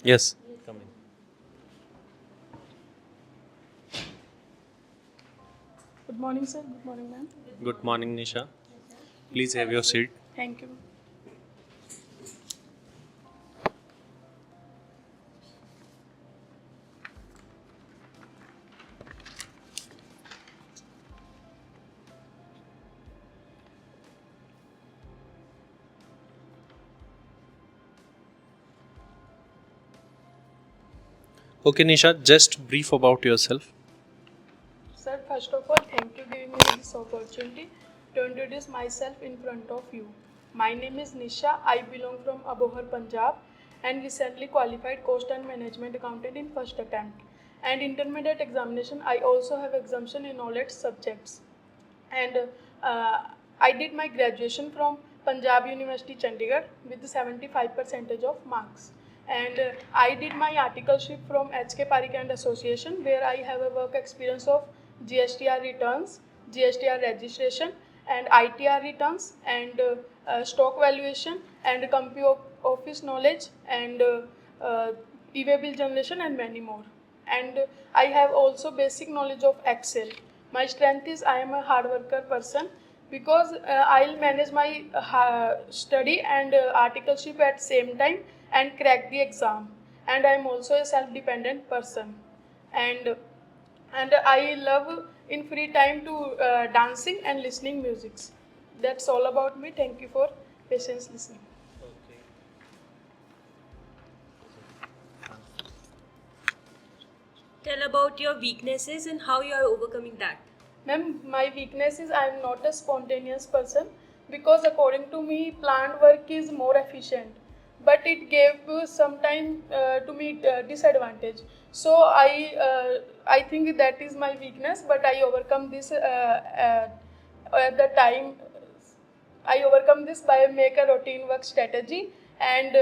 Yes. Come in. Good morning, sir. Good morning, ma'am. Good morning, Nisha. Please have your seat. Thank you. Okay, Nisha, just brief about yourself. Sir, first of all, thank you giving me this opportunity to introduce myself in front of you. My name is Nisha. I belong from Abohar, Punjab, and recently qualified cost and management accountant in first attempt. And intermediate examination, I also have exemption in all its subjects. And I did my graduation from Punjab University, Chandigarh, with 75 percentage of marks. And I did my articleship from HK Parikh and Association, where I have a work experience of GSTR returns, GSTR registration, and ITR returns, and stock valuation, and company office knowledge, and e-way bill generation, and many more. And I have also basic knowledge of Excel. My strength is I am a hard worker person, because I'll manage my study and articleship at same time and crack the exam. And I'm also a self-dependent person. And I love in free time to dancing and listening musics. That's all about me. Thank you for patience listening. Tell about your weaknesses and how you are overcoming that. Ma'am, my weakness is I am not a spontaneous person, because according to me, planned work is more efficient. But it gave some time to me disadvantage. So I think that is my weakness. But I overcome this at the time. I overcome this by make a routine work strategy and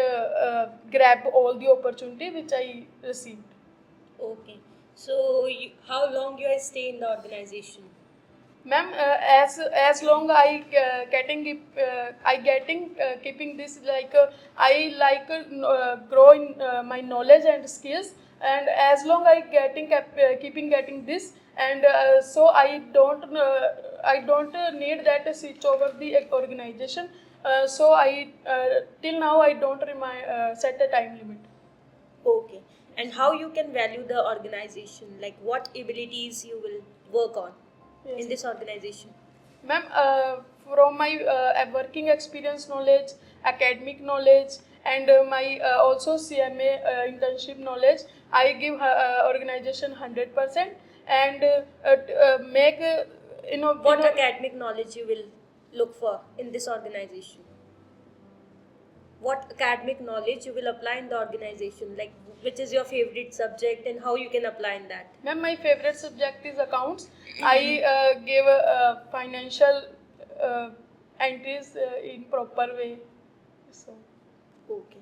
grab all the opportunity which I received. Okay. So, how long you stay in the organization? Ma'am, as long I getting keeping this like I like grow in my knowledge and skills, and as long keeping getting this, and so I don't need that switch over the organization. So I till now I don't set a time limit. Okay. And how you can value the organization? Like what abilities you will work on Yes. in this organization? Ma'am, from my working experience knowledge, academic knowledge, and my also CMA internship knowledge, I give organization 100%, and make What academic knowledge you will look for in this organization? What academic knowledge you will apply in the organization? Like which is your favorite subject and how you can apply in that? Ma'am, my favorite subject is accounts. I gave financial uh, entries in proper way. So. Okay.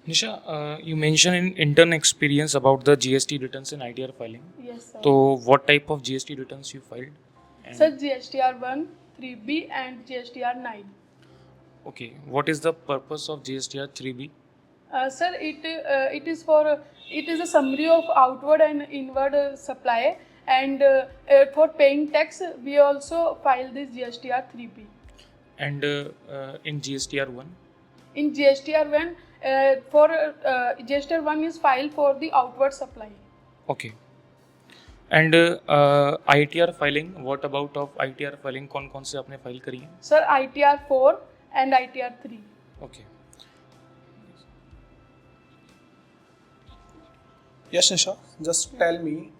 Nisha, you mentioned in intern experience about the GST returns and ITR filing. Yes, sir. So, what type of GST returns you filed? And- Sir, GSTR 1, 3B, and GSTR 9. Okay, what is the purpose of GSTR 3B? Sir, it is a summary of outward and inward supply, and for paying tax, we also file this GSTR 3B. And in GSTR 1? In GSTR 1, GSTR 1 is filed for the outward supply. Okay. And ITR filing, what about of ITR filing? कौन से आपने file करी है? Sir, ITR 4 and ITR 3. Okay. Yes, Nisha, just tell me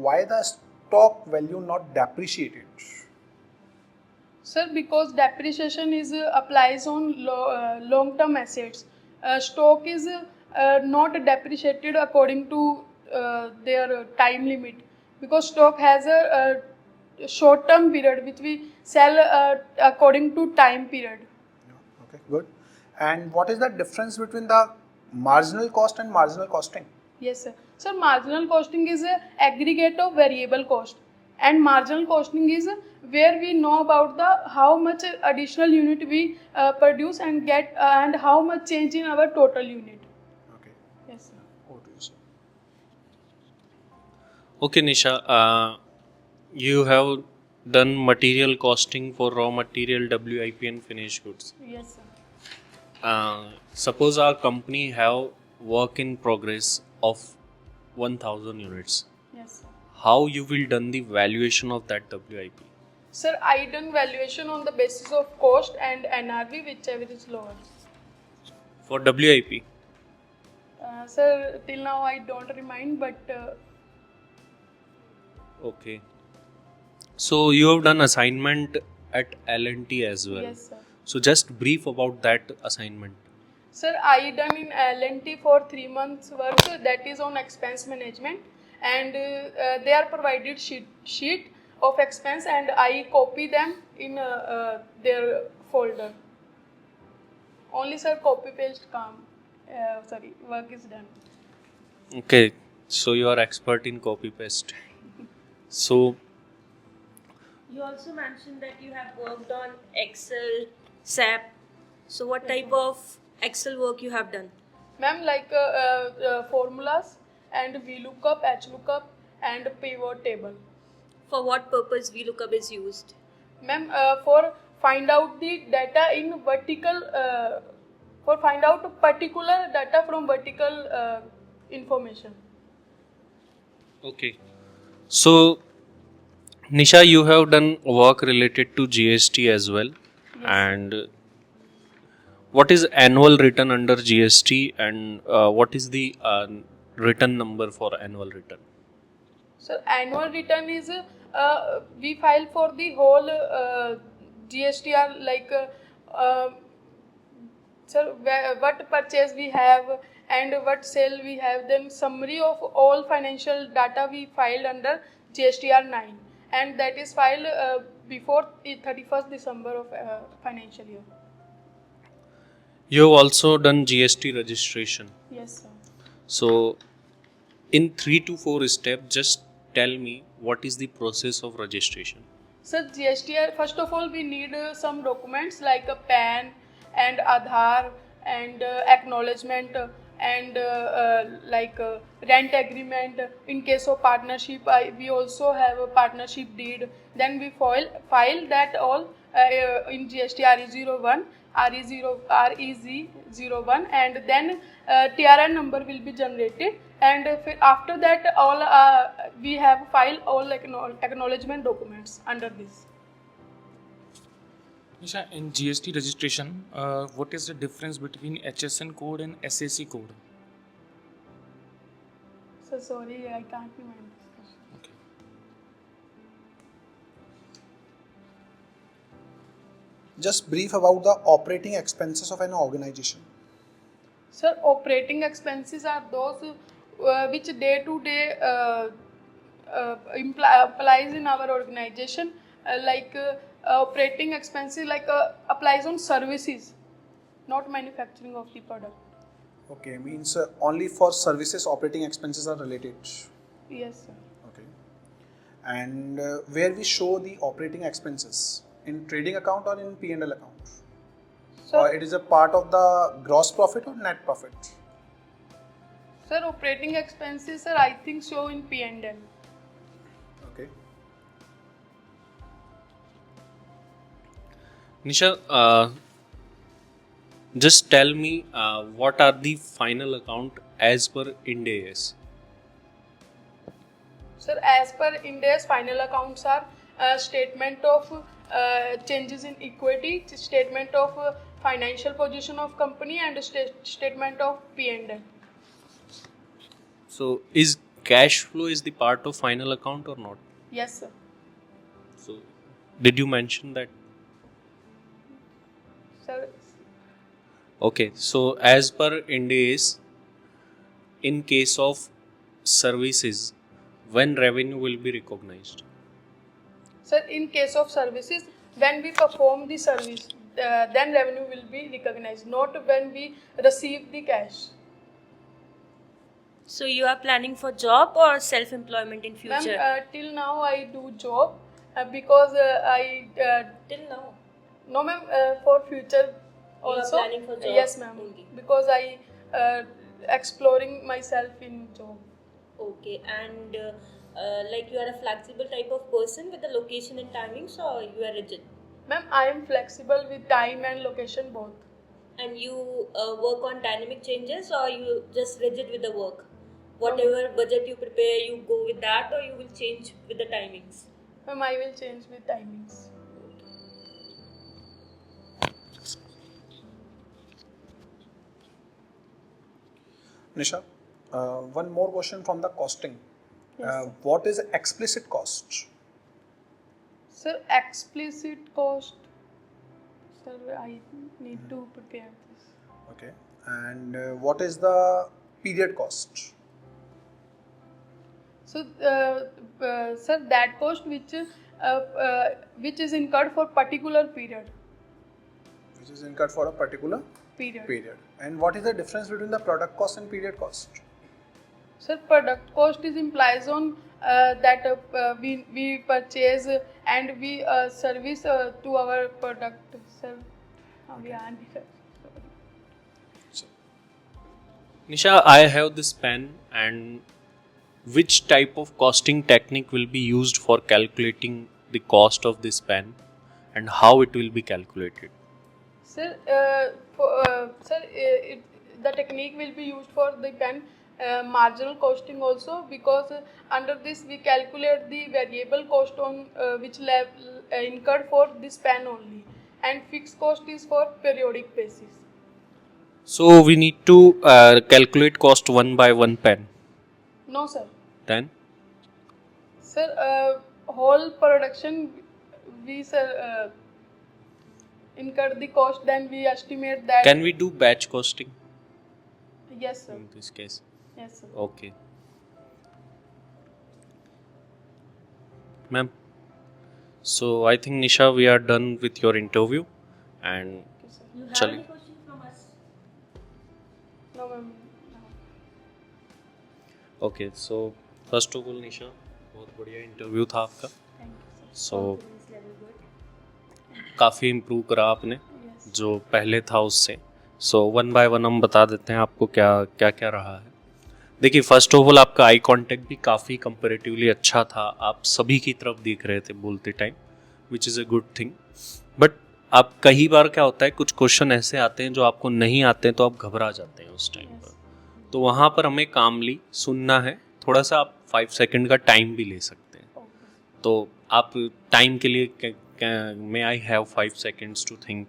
why the stock value not depreciated? Sir, because depreciation is applies on long-term assets. Stock is not depreciated according to their time limit, because stock has a short-term period which we sell according to time period. Yeah, okay, good. And what is the difference between the marginal cost and marginal costing? Yes, sir. So marginal costing is a aggregate of variable cost, And marginal costing is where we know about the how much additional unit we produce and get and how much change in our total unit. Okay. Yes, sir. Over to you, sir. Okay, Nisha. You have done material costing for raw material, WIP, and finished goods. Yes, sir. Suppose our company have work in progress of 1000 units. Yes, sir. How you will done the valuation of that WIP? Sir, I done valuation on the basis of cost and NRV, whichever is lower. For WIP, Sir, till now I don't remind, but okay. So you have done assignment at L&T as well. yes, sir. So just brief about that assignment. Sir, I done in L&T for 3 months work, that is on expense management, and they are provided sheet of expense, and I copy them in their folder. Only, sir, copy paste work is done. Okay, so you are expert in copy paste. So You also mentioned that you have worked on Excel, SAP. So what type of Excel work you have done? Ma'am, like formulas and VLOOKUP, HLOOKUP, and pivot table. For what purpose VLOOKUP is used? Ma'am, for find out the data in vertical, for find out particular data from vertical information. okay. So Nisha, you have done work related to GST as well. Yes. And what is annual return under GST, and what is the return number for annual return? So annual return is we file for the whole GSTR, like sir, what purchase we have and what sale we have, then summary of all financial data we filed under GSTR 9, and that is filed before the 31st December of financial year. You have also done GST registration. Yes, sir. So in 3 to 4 steps, just tell me what is the process of registration. Sir, GSTR, first of all, we need some documents like a PAN and Aadhaar and acknowledgement and rent agreement. In case of partnership, we also have a partnership deed. Then we file that all in GST RE01, REZ01, and then TRN number will be generated. And after that, all we have filed all acknowledgement documents under this. Nisha, in GST registration, what is the difference between HSN code and SAC code? So sorry, I can't remember this question. Okay. Just brief about the operating expenses of an organization. Sir, operating expenses are those which day to day applies in our organization, operating expenses applies on services, not manufacturing of the product. Okay, means only for services operating expenses are related. Yes, sir. Okay. And where we show the operating expenses in trading account or in P&L account? Or Sir, it is a part of the gross profit or net profit? sir, operating expenses, sir, I think show in P&L. Okay. Nisha, just tell me what are the final account as per Ind AS? Sir, as per Ind AS, final accounts are statement of changes in equity, statement of financial position of company, and statement of P&L. So is cash flow is the part of final account or not? Yes, sir. So did you mention that? Sir, Okay, so as per Ind AS, in case of services, when revenue will be recognized? sir, in case of services, when we perform the service, then revenue will be recognized, not when we receive the cash. So you are planning for job or self-employment in Ma'am, future? till now I do job because I Till now. no ma'am, for future You are also. planning for job Yes ma'am, only. because I exploring myself in job. Okay, and like you are a flexible type of person with the location and timings, or you are rigid? Ma'am, I am flexible with time and location both. And you work on dynamic changes, or you just rigid with the work? Whatever budget you prepare, you go with that, or you will change with the timings? Ma'am, I will change with timings. Nisha, one more question from the costing. Yes, sir. What is explicit cost? Sir, explicit cost. Sir, I need to prepare this. Okay. And what is the period cost? So, sir, that cost which is incurred for particular period. Which is incurred for a particular period. And what is the difference between the product cost and period cost? Sir, product cost is implies on that we purchase and we service to our product. Sir, we are Nisha, I have this pen, and which type of costing technique will be used for calculating the cost of this pen, and how it will be calculated? Sir, the technique will be used for the pen marginal costing also, because under this we calculate the variable cost on which incurred for this pen only, and fixed cost is for periodic basis. So we need to calculate cost one by one pen. No sir. Then Sir, whole production we incur the cost, then we estimate that. can we do batch costing Yes sir. in this case? Yes sir. Okay. Ma'am, so I think Nisha, we are done with your interview, and Okay, sir. You have Chali. any question from us? No ma'am. No. okay. So first of all, Nisha, बहुत बढ़िया interview था आपका. Thank you sir. So Confidence level good. काफ़ी improve करा आपने Yes. जो पहले था उससे. सो वन बाय वन हम बता देते हैं आपको क्या क्या क्या रहा है. देखिए, फर्स्ट ऑफ ऑल आपका आई कांटेक्ट भी काफ़ी कंपैरेटिवली अच्छा था. आप सभी की तरफ देख रहे थे बोलते time, which is a good thing. But आप कई बार क्या होता है, कुछ क्वेश्चन ऐसे आते हैं जो आपको नहीं आते हैं, तो आप घबरा जाते हैं उस टाइम पर. तो वहाँ पर हमें कामली सुनना है. थोड़ा सा आप 5 सेकंड का टाइम भी ले सकते हैं. Okay. तो आप टाइम के लिए may I have 5 seconds to think,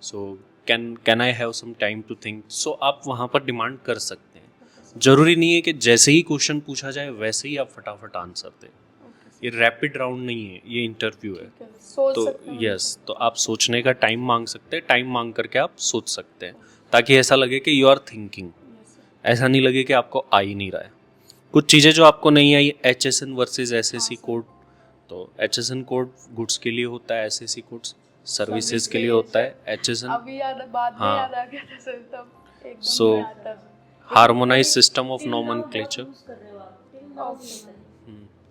so can I have some time to think. So आप वहाँ पर डिमांड कर सकते हैं. ज़रूरी नहीं है कि जैसे ही क्वेश्चन पूछा जाए वैसे ही आप फटाफट आंसर दें. Okay. ये रैपिड राउंड नहीं है, ये इंटरव्यू है. Okay. सोच तो सकते हैं. यस, तो आप सोचने का टाइम मांग सकते हैं. टाइम मांग करके आप सोच सकते हैं, ताकि ऐसा लगे कि you are thinking. Yes sir. ऐसा नहीं लगे कि आपको आ ही नहीं रहा है. कुछ चीज़ें जो आपको नहीं आई, HSN वर्सेस SSC कोड. तो HSN कोड गुड्स के लिए होता है, SSC कोड सर्विसेज के लिए होता है. HSN अभी याद बाद में हाँ. याद आ गया था सर, तब एकदम So, नहीं आता. Harmonise system of Till now nomenclature. what use कर रहे हो आप? Till now Okay. भी ऐसा है.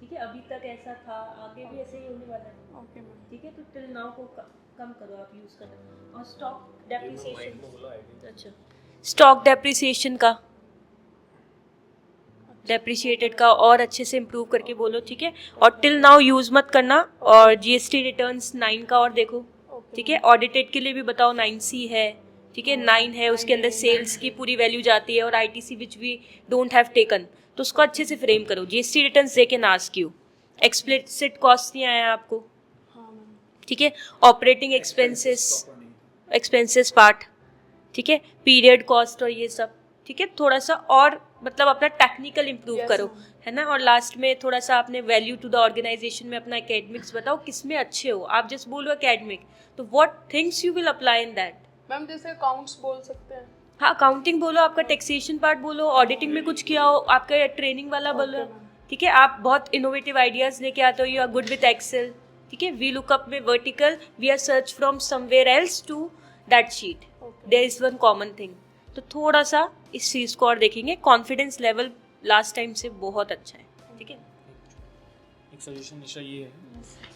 ठीक है, अभी तक ऐसा था, आगे भी ऐसे ही होने वाला है. Okay ma'am. ठीक है, तो टिल नाउ को कम करो आप यूज करना. और स्टॉक डेप्रिसिएशन. अच्छा, स्टॉक डेप्रिसिएशन का, डेप्रिशिएटेड का और अच्छे से इम्प्रूव करके बोलो. ठीक है, और टिल नाउ यूज मत करना. और GST रिटर्न्स 9 का और देखो. Okay. ठीक है, ऑडिटेड के लिए भी बताओ 9C है. ठीक है, 9 है, उसके अंदर सेल्स की पूरी वैल्यू जाती है, और ITC which we don't have taken, तो उसको अच्छे से फ्रेम करो. GST returns they can ask you. Explicit cost नहीं आया आपको. हाँ मैम. ठीक है, ऑपरेटिंग एक्सपेंसेस पार्ट. ठीक है, पीरियड कॉस्ट और ये सब. ठीक है, थोड़ा सा और मतलब अपना टेक्निकल इम्प्रूव Yes, करो, ma'am. है ना. और लास्ट में थोड़ा सा आपने वैल्यू टू द ऑर्गेनाइजेशन में अपना एकेडमिक्स बताओ, किस में अच्छे हो आप. जस्ट बोलो एकेडमिक, तो what things you will apply in that. Ma'am जैसे अकाउंट्स बोल सकते हैं. हाँ, अकाउंटिंग बोलो, आपका टैक्सेशन पार्ट बोलो, ऑडिटिंग में कुछ किया हो, आपका ट्रेनिंग वाला बोलो. Okay, ma'am. ठीक है, आप बहुत इनोवेटिव आइडियाज लेके आते हो, you are good with Excel. ठीक है, वी लुक अप में vertical, we are search from somewhere else to that sheet. Okay. There is one common thing. तो थोड़ा सा इस चीज़ को और देखेंगे. कॉन्फिडेंस लेवल लास्ट टाइम से बहुत अच्छा है, ठीक है। एक सजेशन निशा ये है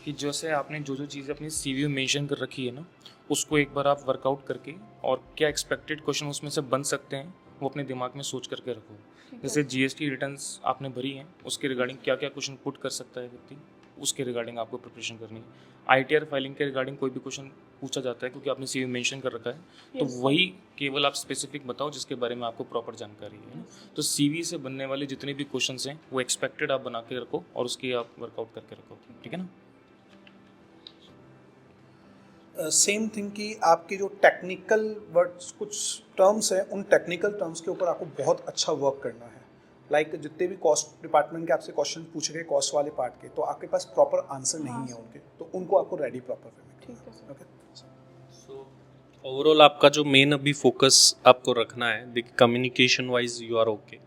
कि जैसे आपने जो जो चीज़ें अपनी सीवी में मेंशन कर रखी है ना, उसको एक बार आप वर्कआउट करके और क्या एक्सपेक्टेड क्वेश्चन उसमें से बन सकते हैं वो अपने दिमाग में सोच करके रखो। जैसे जीएसटी रिटर्न्स आपने भरी हैं, उसके रिगार्डिंग क्या क्या क्वेश्चन पुट कर सकता है व्यक्ति, उसके रिगार्डिंग आपको प्रिपरेशन करनी है। आईटीआर फाइलिंग के रिगार्डिंग कोई भी क्वेश्चन पूछा जाता है क्योंकि आपने सीवी मेंशन कर रखा है, तो वही केवल आप स्पेसिफिक बताओ जिसके बारे में आपको प्रॉपर जानकारी है ना। तो सीवी से बनने वाले जितने भी क्वेश्चंस हैं वो एक्सपेक्टेड आप बना के रखो और उसकी आप वर्कआउट करके रखो, ठीक है ना। सेम थिंग कि आपके जो टेक्निकल वर्ड्स कुछ टर्म्स हैं, उन टेक्निकल टर्म्स के ऊपर आपको बहुत अच्छा वर्क करना है। लाइक जितने भी कॉस्ट डिपार्टमेंट के आपसे क्वेश्चन पूछे गए कॉस्ट वाले पार्ट के, तो आपके पास प्रॉपर आंसर नहीं है उनके, तो उनको आपको रेडी प्रॉपर वे में ठीक है सर। ओके। सो ओवरऑल आपका जो मेन अभी फोकस आपको रखना है, देखिए communication wise you are okay,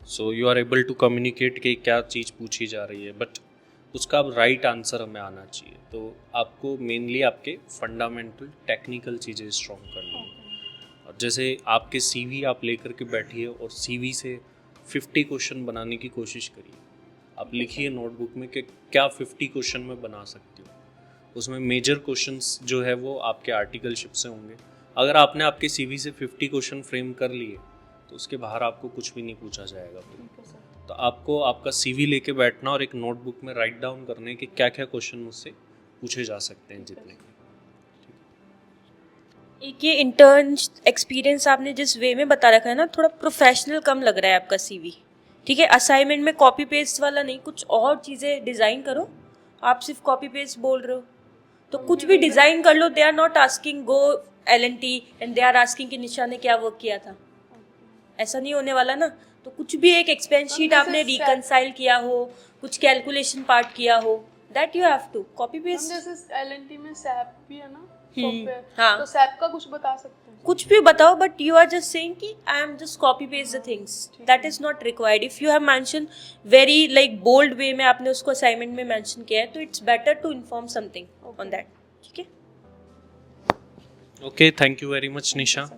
so you are able to communicate कि क्या चीज़ पूछी जा रही है, बट उसका राइट आंसर हमें आना चाहिए। तो आपको मेनली आपके फंडामेंटल टेक्निकल चीज़ें स्ट्रॉन्ग करनी है। और जैसे आपके सीवी आप लेकर के बैठिए और सीवी से 50 क्वेश्चन बनाने की कोशिश करिए। आप लिखिए नोटबुक में कि क्या 50 क्वेश्चन में बना सकती हो। उसमें मेजर क्वेश्चंस जो है वो आपके आर्टिकलशिप से होंगे। अगर आपने आपके सीवी से 50 क्वेश्चन फ्रेम कर लिए तो उसके बाहर आपको कुछ भी नहीं पूछा जाएगा। तो आपको आपका सीवी लेके बैठना और एक नोटबुक में राइट डाउन करने के क्या क्या क्वेश्चन मुझसे पूछे जा सकते हैं जितने के। एक ये इंटर्न एक्सपीरियंस आपने जिस वे में बता रखा है ना, थोड़ा प्रोफेशनल कम लग रहा है आपका सीवी, ठीक है। असाइनमेंट में कॉपी पेस्ट वाला नहीं, कुछ और चीज़ें डिज़ाइन करो। आप सिर्फ कॉपी पेस्ट बोल रहे हो तो कुछ भी डिज़ाइन कर लो। They are not asking go L&T and they are asking कि निशा ने क्या वर्क किया था, ऐसा नहीं होने वाला ना। तो कुछ भी एक एक्सपेंस शीट आपने रिकंसाइल किया हो, कुछ कैलकुलेशन पार्ट किया हो, that you have to copy paste. जैसे LNT में सैप भी है ना सॉफ्टवेयर, हाँ। तो सैप का कुछ बता सकते हैं? कुछ भी बताओ, but you are just saying कि I am just copy paste the things, that is not required. If you have mention very like bold way में आपने उसको असाइनमेंट में मेंशन किया है, तो it's better to inform something on that, ठीक है। Okay, thank you very much Nisha.